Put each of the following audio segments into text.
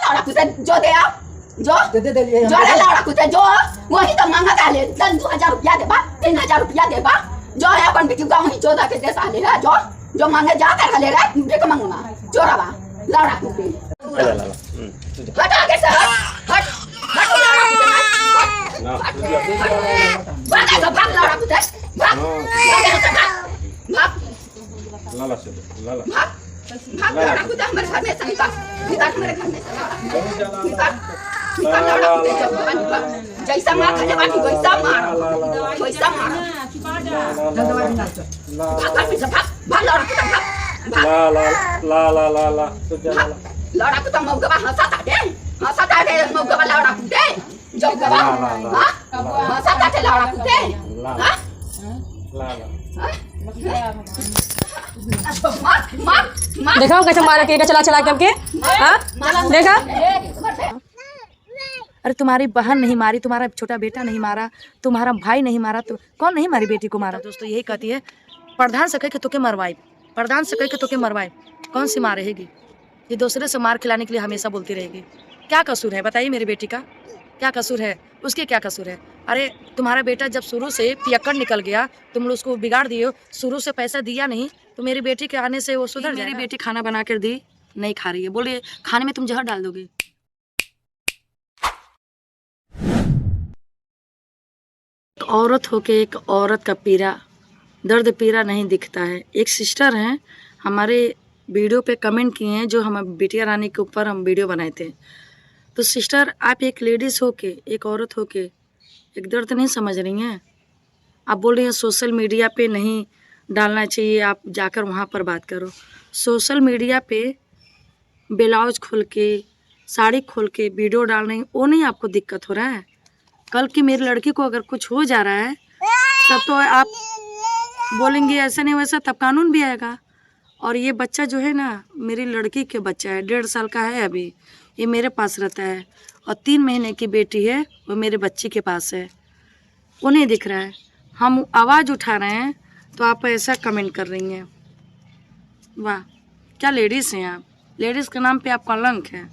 लाड़ा कुछ जो दे आप जो जो लाड़ा कुछ जो वही तो मांगा काले 2,000 रुपया दे बा 3,000 रुपया दे बा जो है अपन बिटिया का वही 14 के दे साले रा जो मांगे जा कर ले रा देख मांगना चोरा बा लाड़ा कुछ हट आगे से हट हट लाड़ा कुछ भाग तो भाग लाड़ा कुछ भाग लाला से लाला भाग लाड़ा कुछ हमारे घर में सही का हमारे घर में जैसा मार खाने वाली वैसा मारो वैसा मारो भाग लड़ा कुछ भाग ला लड़ा कुछ मौका हंसा ताटे मौका लड़ा कुछ जब गवा हंसा ताटे लड़ा कुछ देखा कैसे मारा के चला चला के हमके हाँ देखा। अरे तुम्हारी बहन नहीं मारी, तुम्हारा छोटा बेटा नहीं मारा, तुम्हारा भाई नहीं मारा, तो कौन नहीं हमारी बेटी को मारा। दोस्तों यही कहती है प्रधान से कह के तोके मरवाए, प्रधान से कह के तोके मरवाए, कौन सी माँ रहेगी ये दूसरे से मार खिलाने के लिए हमेशा बोलती रहेगी। क्या कसूर है बताइए मेरी बेटी का, क्या कसूर है, उसके क्या कसूर है। अरे तुम्हारा बेटा जब शुरू से पियक्कड़ निकल गया, तुम लोग उसको बिगाड़ दिए हो, शुरू से पैसा दिया नहीं, तो मेरी बेटी के आने से वो सुधर जाएगी। मेरी बेटी खाना बना कर दी, नहीं खा रही है, बोलिए खाने में तुम जहर डाल दोगे। औरत होके एक औरत का पीड़ा दर्द पीड़ा नहीं दिखता है। एक सिस्टर हैं हमारे वीडियो पे कमेंट किए हैं, जो हम बिटिया रानी के ऊपर हम वीडियो बनाए थे। तो सिस्टर आप एक लेडीज़ होके, एक औरत होके एक दर्द नहीं समझ रही हैं। आप बोल रही हैं सोशल मीडिया पे नहीं डालना चाहिए, आप जाकर वहाँ पर बात करो। सोशल मीडिया पे ब्लाउज खोल के साड़ी खोल के वीडियो डाल रही, वो नहीं आपको दिक्कत हो रहा है। कल की मेरी लड़की को अगर कुछ हो जा रहा है तब तो आप बोलेंगे ऐसा नहीं वैसा, तब कानून भी आएगा। और ये बच्चा जो है ना, मेरी लड़की के बच्चा है, 1.5 साल का है अभी, ये मेरे पास रहता है। और 3 महीने की बेटी है, वो मेरे बच्ची के पास है, वो नहीं दिख रहा है। हम आवाज़ उठा रहे हैं तो आप ऐसा कमेंट कर रही हैं। वाह क्या लेडीज़ हैं आप, लेडीज़ के नाम पे आप कलंक है।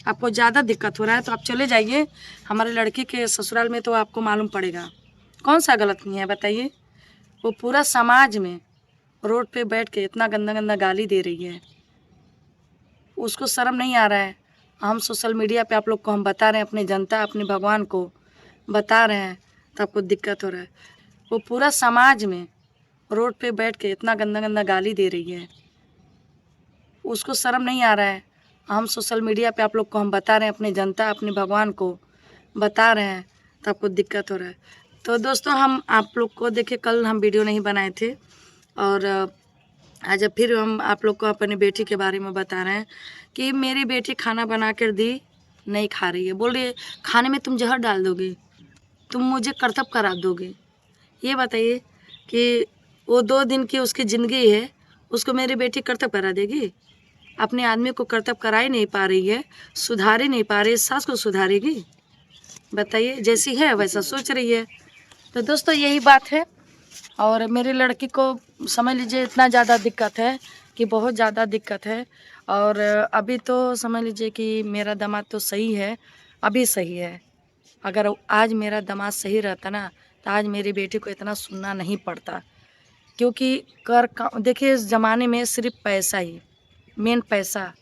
आपको ज़्यादा दिक्कत हो रहा है तो आप चले जाइए हमारे लड़की के ससुराल में, तो आपको मालूम पड़ेगा कौन सा गलत नहीं है बताइए। वो पूरा समाज में रोड पे बैठ के इतना गंदा गंदा गाली दे रही है, उसको शर्म नहीं आ रहा है। हम सोशल मीडिया पे आप लोग को हम बता रहे हैं, अपनी जनता अपने भगवान को बता रहे हैं, तो आपको दिक्कत हो रहा है। वो पूरा समाज में रोड पे बैठ के इतना गंदा गंदा गाली दे रही है, उसको शर्म नहीं आ रहा है। हम सोशल मीडिया पे आप लोग को हम बता रहे हैं, अपनी जनता अपने भगवान को बता रहे हैं, तो आपको दिक्कत हो रहा है। तो दोस्तों हम आप लोग को देखिए, कल हम वीडियो नहीं बनाए थे और आज फिर हम आप लोग को अपनी बेटी के बारे में बता रहे हैं कि मेरी बेटी खाना बना कर दी, नहीं खा रही है। बोल रही है खाने में तुम जहर डाल दोगे, तुम मुझे कर्तव्य करा दोगे। ये बताइए कि वो 2 दिन की उसकी ज़िंदगी है, उसको मेरी बेटी कर्तव्य करा देगी। अपने आदमी को कर्तव्य करा ही नहीं पा रही है, सुधार ही नहीं पा रही है, सास को सुधारेगी बताइए। जैसी है वैसा सोच रही है। तो दोस्तों यही बात है। और मेरी लड़की को समझ लीजिए इतना ज़्यादा दिक्कत है कि बहुत ज़्यादा दिक्कत है। और अभी तो समझ लीजिए कि मेरा दामाद तो सही है, अभी सही है। अगर आज मेरा दामाद सही रहता ना, तो आज मेरी बेटी को इतना सुनना नहीं पड़ता। क्योंकि देखिए इस ज़माने में सिर्फ पैसा ही मेन, पैसा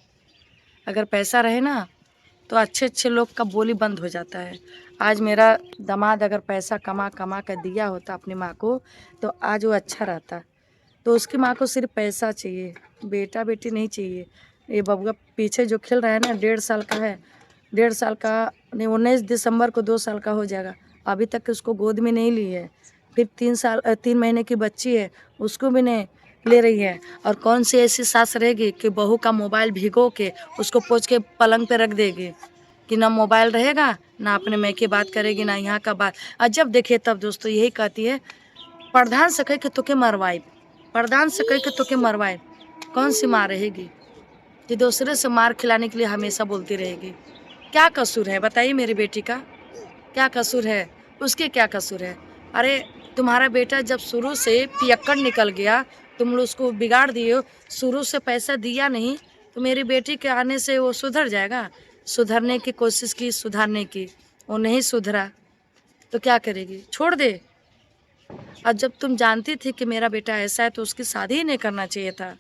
अगर पैसा रहे ना तो अच्छे अच्छे लोग का बोली बंद हो जाता है। आज मेरा दामाद अगर पैसा कमा कर दिया होता अपनी माँ को, तो आज वो अच्छा रहता। तो उसकी माँ को सिर्फ पैसा चाहिए, बेटा बेटी नहीं चाहिए। ये बबुआ पीछे जो खेल रहा है ना, 1.5 साल का है, 1.5 साल का नहीं, 19 दिसंबर को 2 साल का हो जाएगा। अभी तक उसको गोद में नहीं ली है। फिर 3 महीने की बच्ची है, उसको भी नहीं ले रही है। और कौन सी ऐसी सास रहेगी कि बहू का मोबाइल भिगो के उसको पोंछ के पलंग पे रख देगी कि ना मोबाइल रहेगा, ना अपने माँ की बात करेगी, ना यहाँ का बात। और जब देखिए तब दोस्तों यही कहती है प्रधान से कह के तोके मरवाए, प्रधान से कह के तोके मरवाए, कौन सी माँ रहेगी कि दूसरे से मार खिलाने के लिए हमेशा बोलती रहेगी। क्या कसूर है बताइए मेरी बेटी का, क्या कसूर है, उसके क्या कसूर है। अरे तुम्हारा बेटा जब शुरू से पियक्कड़ निकल गया, तुम लोग उसको बिगाड़ दिए हो, शुरू से पैसा दिया नहीं, तो मेरी बेटी के आने से वो सुधर जाएगा। सुधरने की कोशिश की, सुधारने की, वो नहीं सुधरा तो क्या करेगी? छोड़ दे। और जब तुम जानती थी कि मेरा बेटा ऐसा है तो उसकी शादी ही नहीं करना चाहिए था।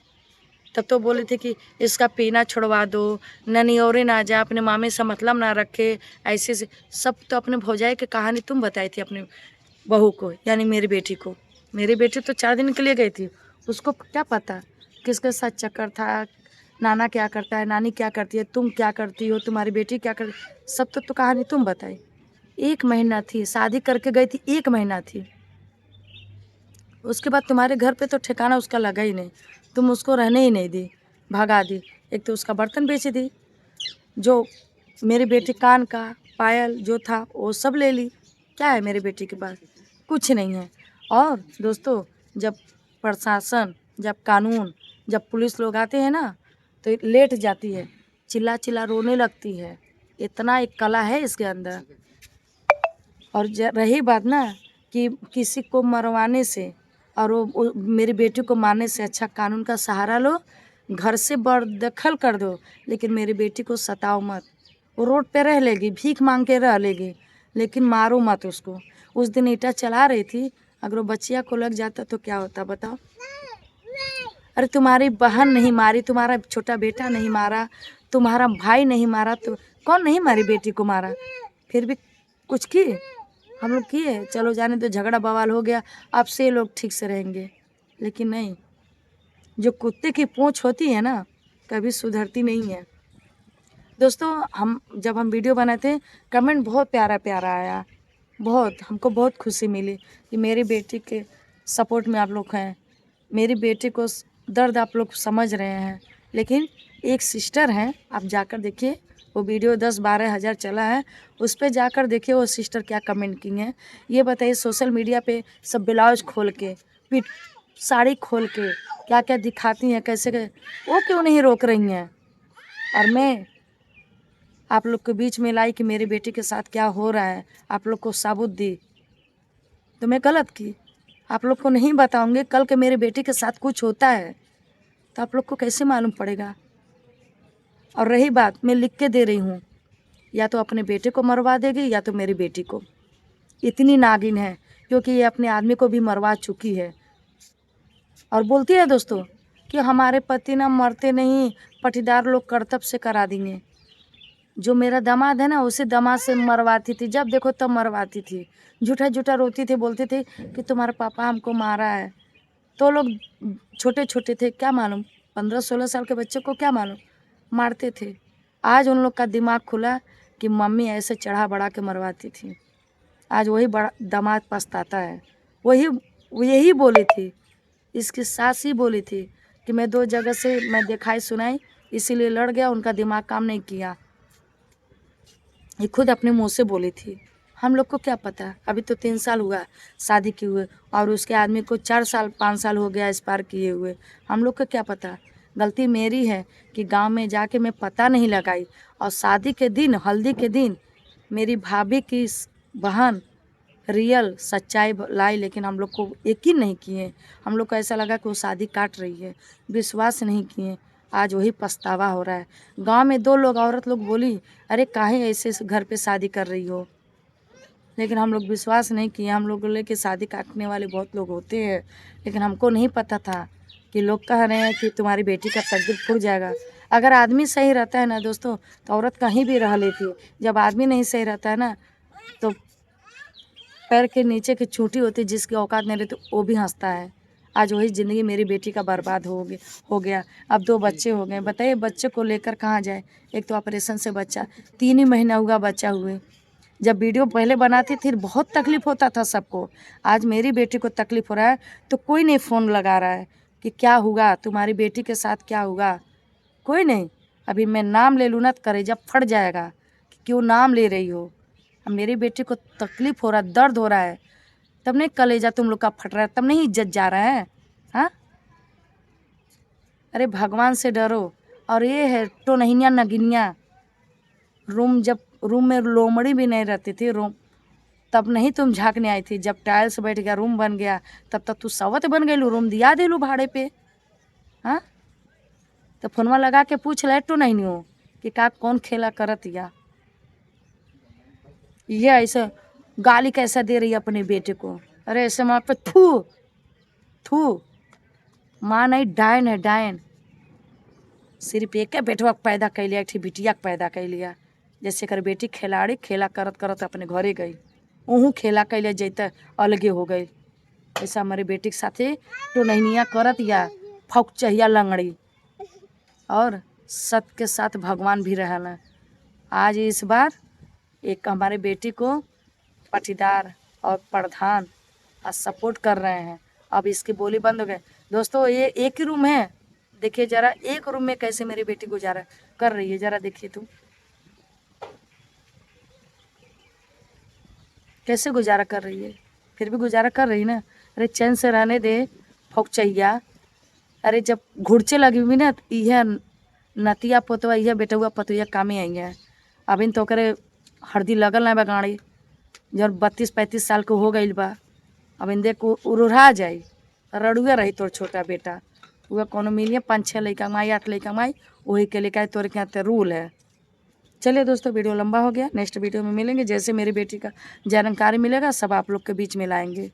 तब तो बोले थे कि इसका पीना छुड़वा दो, ननियोरे ना जाए, अपने मामे से मतलब ना रखे, ऐसे से सब। तो अपने भौजाई की कहानी तुम बताई थी अपने बहू को, यानी मेरी बेटी को। मेरी बेटी तो 4 दिन के लिए गई थी, उसको क्या पता किसके साथ चक्कर था, नाना क्या करता है, नानी क्या करती है, तुम क्या करती हो, तुम्हारी बेटी क्या कर, सब तो कहानी तुम बताई। 1 महीना थी, शादी करके गई थी, 1 महीना थी। उसके बाद तुम्हारे घर पे तो ठिकाना उसका लगा ही नहीं, तुम उसको रहने ही नहीं दी, भगा दी। एक तो उसका बर्तन बेच दी, जो मेरी बेटी कान का पायल जो था वो सब ले ली। क्या है मेरी बेटी के पास? कुछ नहीं है। और दोस्तों, जब प्रशासन, जब कानून, जब पुलिस लोग आते हैं ना तो लेट जाती है, चिल्ला चिल्ला रोने लगती है। इतना एक कला है इसके अंदर। और रही बात ना कि किसी को मरवाने से और वो मेरी बेटी को मारने से अच्छा कानून का सहारा लो, घर से बरदखल कर दो, लेकिन मेरी बेटी को सताओ मत। वो रोड पे रह लेगी, भीख मांग के रह लेगी, लेकिन मारो मत उसको। उस दिन ईंटा चला रही थी, अगर वो बच्चिया को लग जाता तो क्या होता बताओ? अरे तुम्हारी बहन नहीं मारी, तुम्हारा छोटा बेटा नहीं मारा, तुम्हारा भाई नहीं मारा, तो कौन नहीं मारी बेटी को मारा? फिर भी कुछ किए? हम लोग किए, चलो जाने तो झगड़ा बवाल हो गया, अब से लोग ठीक से रहेंगे। लेकिन नहीं, जो कुत्ते की पूंछ होती है ना, कभी सुधरती नहीं है। दोस्तों, जब हम वीडियो बनाते, कमेंट बहुत प्यारा प्यारा आया, बहुत हमको बहुत खुशी मिली कि मेरी बेटी के सपोर्ट में आप लोग हैं, मेरी बेटी को दर्द आप लोग समझ रहे हैं। लेकिन एक सिस्टर हैं, आप जाकर देखिए, वो वीडियो 10-12 हज़ार चला है, उस पर जाकर देखिए वो सिस्टर क्या कमेंट की हैं। ये बताइए, सोशल मीडिया पे सब ब्लाउज खोल के, पीठ साड़ी खोल के क्या क्या दिखाती हैं, कैसे वो क्यों नहीं रोक रही हैं? और मैं आप लोग के बीच में लाई कि मेरी बेटी के साथ क्या हो रहा है, आप लोग को सबूत दी, तो मैं गलत की? आप लोग को नहीं बताऊंगे, कल के मेरे बेटी के साथ कुछ होता है तो आप लोग को कैसे मालूम पड़ेगा? और रही बात, मैं लिख के दे रही हूँ, या तो अपने बेटे को मरवा देगी या तो मेरी बेटी को। इतनी नागिन है, क्योंकि ये अपने आदमी को भी मरवा चुकी है। और बोलती है दोस्तों कि हमारे पति ना मरते नहीं, पटीदार लोग करतब से करा देंगे। जो मेरा दामाद है ना, उसे दामाद से मरवाती थी, जब देखो तब मरवाती थी, झूठा झूठा रोती थी, बोलते थे कि तुम्हारा पापा हमको मारा है। तो लोग छोटे छोटे थे, क्या मालूम, 15-16 साल के बच्चे को क्या मालूम, मारते थे। आज उन लोग का दिमाग खुला कि मम्मी ऐसे चढ़ा बढ़ा के मरवाती थी। आज वही बड़ा दामाद पछताता है। यही बोली थी, इसकी सास ही बोली थी कि मैं 2 जगह से मैं दिखाई सुनाई, इसीलिए लड़ गया, उनका दिमाग काम नहीं किया। ये खुद अपने मुंह से बोली थी। हम लोग को क्या पता, अभी तो 3 साल हुआ शादी किए हुए, और उसके आदमी को 4 साल 5 साल हो गया इस पार किए हुए। हम लोग को क्या पता? गलती मेरी है कि गांव में जाके मैं पता नहीं लगाई, और शादी के दिन, हल्दी के दिन मेरी भाभी की बहन रियल सच्चाई लाई, लेकिन हम लोग को यकीन नहीं किए। हम लोग को ऐसा लगा कि वो शादी काट रही है, विश्वास नहीं किए। आज वही पछतावा हो रहा है। गांव में 2 लोग औरत लोग बोली, अरे काहे ऐसे घर पे शादी कर रही हो, लेकिन हम लोग विश्वास नहीं किए। हम लोग बोले कि शादी काटने वाले बहुत लोग होते हैं, लेकिन हमको नहीं पता था कि लोग कह रहे हैं कि तुम्हारी बेटी का तकदीर फूट जाएगा। अगर आदमी सही रहता है ना दोस्तों, तो औरत कहीं भी रह लेती है। जब आदमी नहीं सही रहता है ना, तो पैर के नीचे की चूंटी होती है, जिसकी औकात नहीं रहती वो भी हंसता है। आज वही ज़िंदगी मेरी बेटी का बर्बाद हो गया। अब 2 बच्चे हो गए, बताइए बच्चे को लेकर कहाँ जाए? एक तो ऑपरेशन से बच्चा, 3 ही महीना हुआ बच्चा हुए। जब वीडियो पहले बनाती थी बहुत तकलीफ़ होता था सबको, आज मेरी बेटी को तकलीफ़ हो रहा है तो कोई नहीं फ़ोन लगा रहा है कि क्या हुआ, तुम्हारी बेटी के साथ क्या हुआ, कोई नहीं। अभी मैं नाम ले लूँ ना तो कलेजा फट जाएगा कि क्यों नाम ले रही हो। अब मेरी बेटी को तकलीफ़ हो रहा है, दर्द हो रहा है, तब नहीं कलेजा तुम लोग का फट रहा है, तब नहीं इज्जत जा रहा है। हाँ, अरे भगवान से डरो। और ये है टोनहिया नगिनिया, जब रूम में लोमड़ी भी नहीं रहती थी, तब नहीं तुम झाँकने आई थी। जब टाइल्स बैठ गया, रूम बन गया, तब तक तू सवत बन गई, रूम दिया दे भाड़े पे। हाँ, तो फोनवा लगा के पूछ ले तो नहीं हो कि का कौन खेला करत या। ये ऐसे गाली कैसा दे रही है अपने बेटे को। अरे ऐसे माँ पे थू थू, माँ नहीं डायन है डायन। सिर्फ एक बेटवा के पैदा कर लिया, एक बिटिया के पैदा कर लिया। जैसे कर बेटी खिलाड़ी खेला करत करत अपने घरे गई, वहूँ खेला कर लिया जैते अलगे हो गई। ऐसा हमारे बेटी के साथे तो नहनिया करत या फौक चाहिया लंगड़ी। और सत के साथ भगवान भी रहना। आज इस बार एक हमारे बेटी को पाटीदार और प्रधान सपोर्ट कर रहे हैं। अब इसकी बोली बंद हो गए। दोस्तों ये एक ही रूम है, देखिए जरा एक रूम में कैसे मेरी बेटी गुजारा कर रही है, जरा देखिए तुम कैसे गुजारा कर रही है। फिर भी गुजारा कर रही ना। अरे चैन से रहने दे फौक चाहिया। अरे जब घुड़चे लगी हुई ना, यह नतिया पोतवा यह बेटुआ पतुआ कामे आई है। अभी तो करे हरदी लगल ना बा गाड़ी, जब 32-35 साल को हो गई बा। अब इन देख उड़ा जाई, रड़ुआ रही तोर छोटा बेटा। वह कोनो मिलिए 5-6 लड़का माई 8 लड़का माई वही के लेकर तोर के यहाँ रूल है। चलिए दोस्तों वीडियो लंबा हो गया, नेक्स्ट वीडियो में मिलेंगे। जैसे मेरी बेटी का जानकारी मिलेगा सब आप लोग के बीच में लाएंगे।